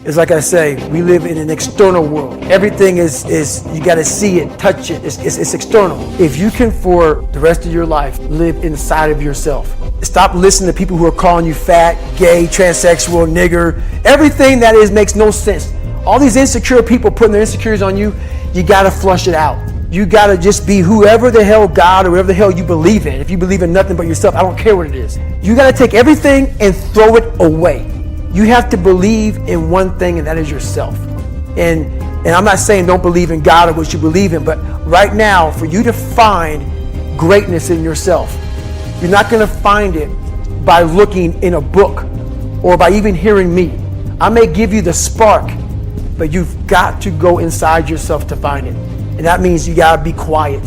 It's like I say, we live in an external world. Everything is you got to see it, touch it. It's external. If you can, for the rest of your life, live inside of yourself. Stop listening to people who are calling you fat, gay, transsexual, nigger. Everything that is makes no sense. All these insecure people putting their insecurities on you, you got to flush it out. You got to just be whoever the hell God or whatever the hell you believe in. If you believe in nothing but yourself, I don't care what it is. You got to take everything and throw it away. You have to believe in one thing, and that is yourself. And I'm not saying don't believe in God or what you believe in, but right now, for you to find greatness in yourself, you're not going to find it by looking in a book or by even hearing me. I may give you the spark, but you've got to go inside yourself to find it. And that means you got to be quiet.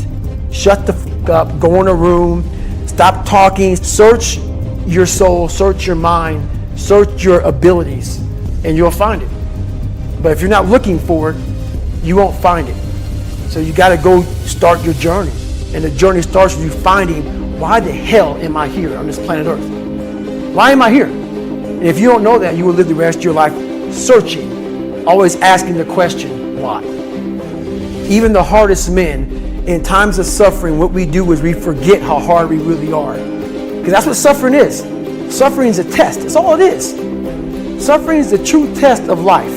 Shut the fuck up, go in a room, stop talking, search your soul, search your mind, search your abilities, and you'll find it. But if you're not looking for it, you won't find it. So you got to go start your journey. And the journey starts with you finding, why the hell am I here on this planet Earth? Why am I here? And if you don't know that, you will live the rest of your life searching, always asking the question, why? Even the hardest men, in times of suffering, what we do is we forget how hard we really are. Because that's what suffering is. Suffering is a test. That's all it is. Suffering is the true test of life.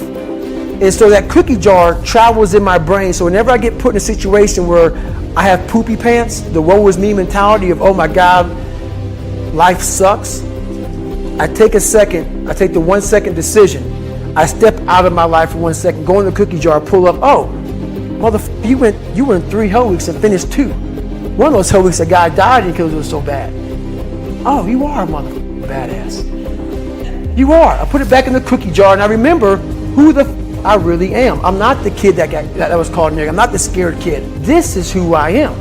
And so that cookie jar travels in my brain. So whenever I get put in a situation where I have poopy pants, the woe is me mentality of, oh my God, life sucks, I take a second, I take the 1 second decision. I step out of my life for 1 second, go in the cookie jar, pull up, oh, motherfucker, you went 3 hell weeks and finished 2. One of those hell weeks a guy died because it was so bad. Oh, you are a motherfucker. Badass. You are. I put it back in the cookie jar and I remember who I really am. I'm not the kid that was called nigga. I'm not the scared kid. This is who I am.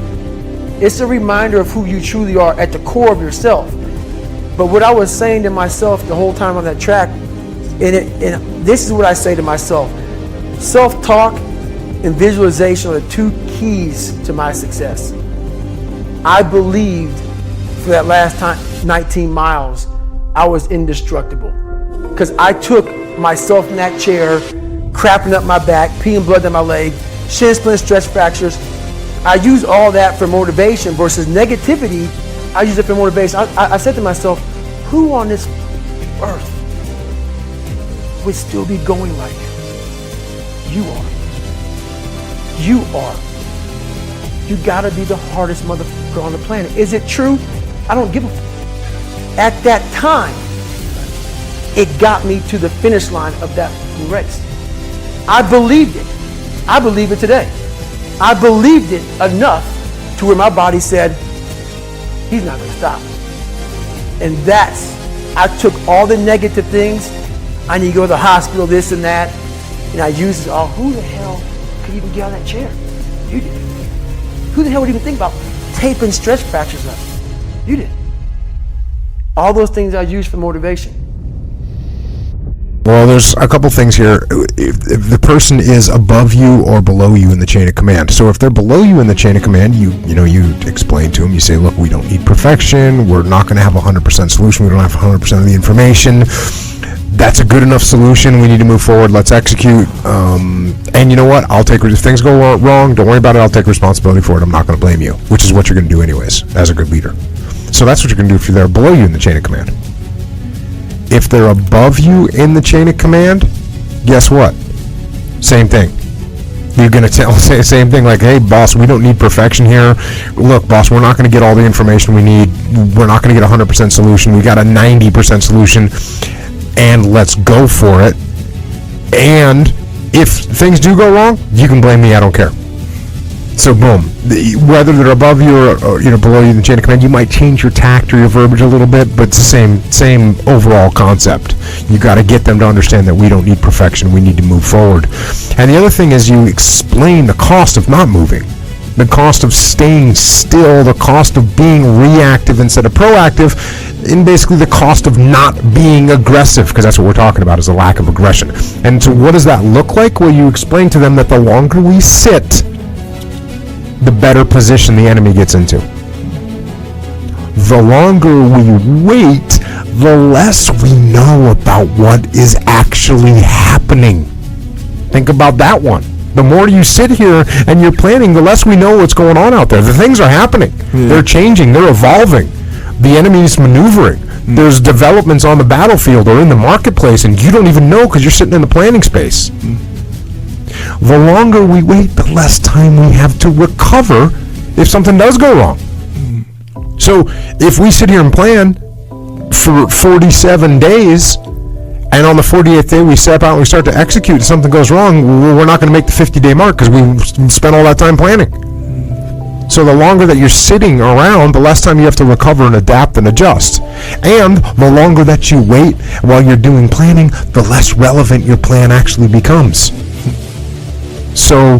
It's a reminder of who you truly are at the core of yourself. But what I was saying to myself the whole time on that track, and this is what I say to myself. Self-talk and visualization are the 2 keys to my success. I believed for that last 19 miles, I was indestructible. Because I took myself in that chair, crapping up my back, peeing blood down my leg, shin splints, stress fractures. I use all that for motivation versus negativity. I use it for motivation. I said to myself, who on this earth would still be going right now? You are. You are. You gotta be the hardest motherfucker on the planet. Is it true? I don't give a fuck. At that time, it got me to the finish line of that race. I believed it. I believe it today. I believed it enough to where my body said, he's not gonna stop. And I took all the negative things. I need to go to the hospital, this and that. And I used it all. Who the hell could even get out of that chair? You did. Who the hell would even think about taping stress fractures up? You did. All those things I use for motivation. Well, there's a couple things here. If the person is above you or below you in the chain of command. So if they're below you in the chain of command, you explain to them, you say, look, we don't need perfection. We're not going to have 100% solution. We don't have 100% of the information. That's a good enough solution. We need to move forward. Let's execute. And you know what? If things go wrong, don't worry about it. I'll take responsibility for it. I'm not going to blame you, which is what you're going to do anyways as a good leader. So that's what you're going to do if they're below you in the chain of command. If they're above you in the chain of command, guess what? Same thing. You're going to say the same thing like, hey, boss, we don't need perfection here. Look, boss, we're not going to get all the information we need. We're not going to get 100% solution. We got a 90% solution, and let's go for it. And if things do go wrong, you can blame me. I don't care. So boom, whether they're above you or below you in the chain of command, you might change your tact or your verbiage a little bit, but it's the same overall concept. You got to get them to understand that we don't need perfection. We need to move forward. And the other thing is you explain the cost of not moving, the cost of staying still, the cost of being reactive instead of proactive, and basically the cost of not being aggressive, because that's what we're talking about, is a lack of aggression. And so what does that look like? Well, you explain to them that the longer we sit, the better position the enemy gets into. The longer we wait, the less we know about what is actually happening. Think about that one. The more you sit here and you're planning, the less we know what's going on out there. The things are happening. They're changing. They're evolving. The enemy is maneuvering. There's developments on the battlefield or in the marketplace, and you don't even know because you're sitting in the planning space. The longer we wait, the less time we have to recover if something does go wrong. So if we sit here and plan for 47 days, and on the 48th day we step out and we start to execute, and something goes wrong, we're not going to make the 50-day mark because we spent all that time planning. So the longer that you're sitting around, the less time you have to recover and adapt and adjust. And the longer that you wait while you're doing planning, the less relevant your plan actually becomes. So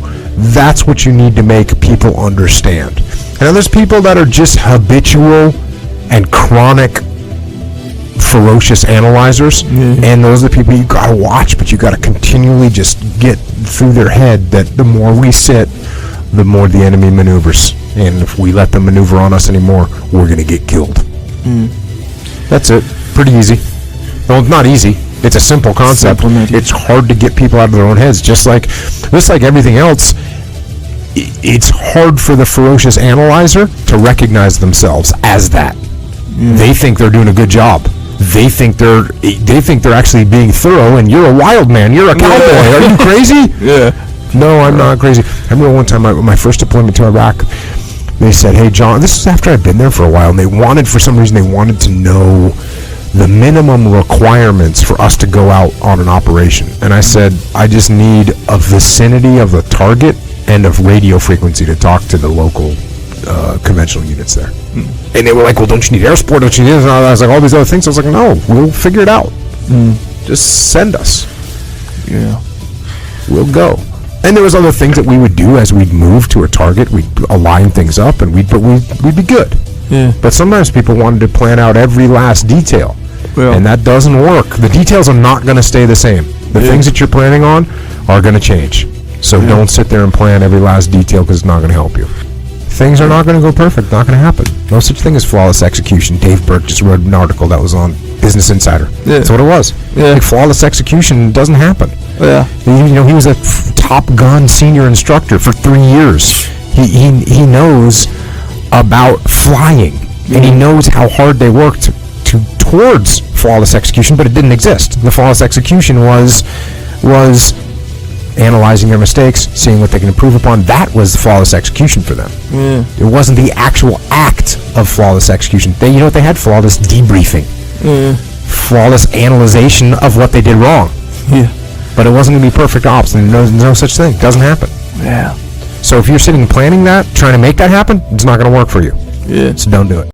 that's what you need to make people understand. And there's people that are just habitual and chronic ferocious analyzers, and those are the people you gotta watch, but you gotta continually just get through their head that the more we sit, the more the enemy maneuvers, and if we let them maneuver on us anymore, we're gonna get killed. That's it. Pretty easy. Well, it's not easy. It's a simple concept. It's hard to get people out of their own heads. Just like everything else, it's hard for the ferocious analyzer to recognize themselves as that. They think they're doing a good job. They think they're actually being thorough, and you're a wild man. You're a cowboy. Are you crazy? No, I'm not crazy. I remember one time, my first deployment to Iraq, they said, "Hey, John," this is after I'd been there for a while, and for some reason, they wanted to know the minimum requirements for us to go out on an operation. And I said, I just need a vicinity of the target and of radio frequency to talk to the local conventional units there. And they were like, well, don't you need air support? Don't you need this? And I was like, all these other things. I was like, no, we'll figure it out. Just send us. We'll go. And there was other things that we would do as we'd move to a target. We'd align things up, and we'd be good. But sometimes people wanted to plan out every last detail, and that doesn't work. The details are not going to stay the same. The things that you're planning on are going to change. So don't sit there and plan every last detail, because it's not going to help you. Things are not going to go perfect. Not going to happen. No such thing as flawless execution. Dave Burke just wrote an article that was on Business Insider. That's what it was. Like, flawless execution doesn't happen. He was a Top Gun senior instructor for 3 years. He knows about flying, and he knows how hard they worked towards flawless execution, but it didn't exist. The flawless execution was analyzing their mistakes, seeing what they can improve upon. That was the flawless execution for them. It wasn't the actual act of flawless execution. They had flawless debriefing, flawless analyzation of what they did wrong. But it wasn't going to be perfect ops, and there's no such thing. It doesn't happen. So if you're sitting planning that, trying to make that happen, it's not going to work for you. So don't do it.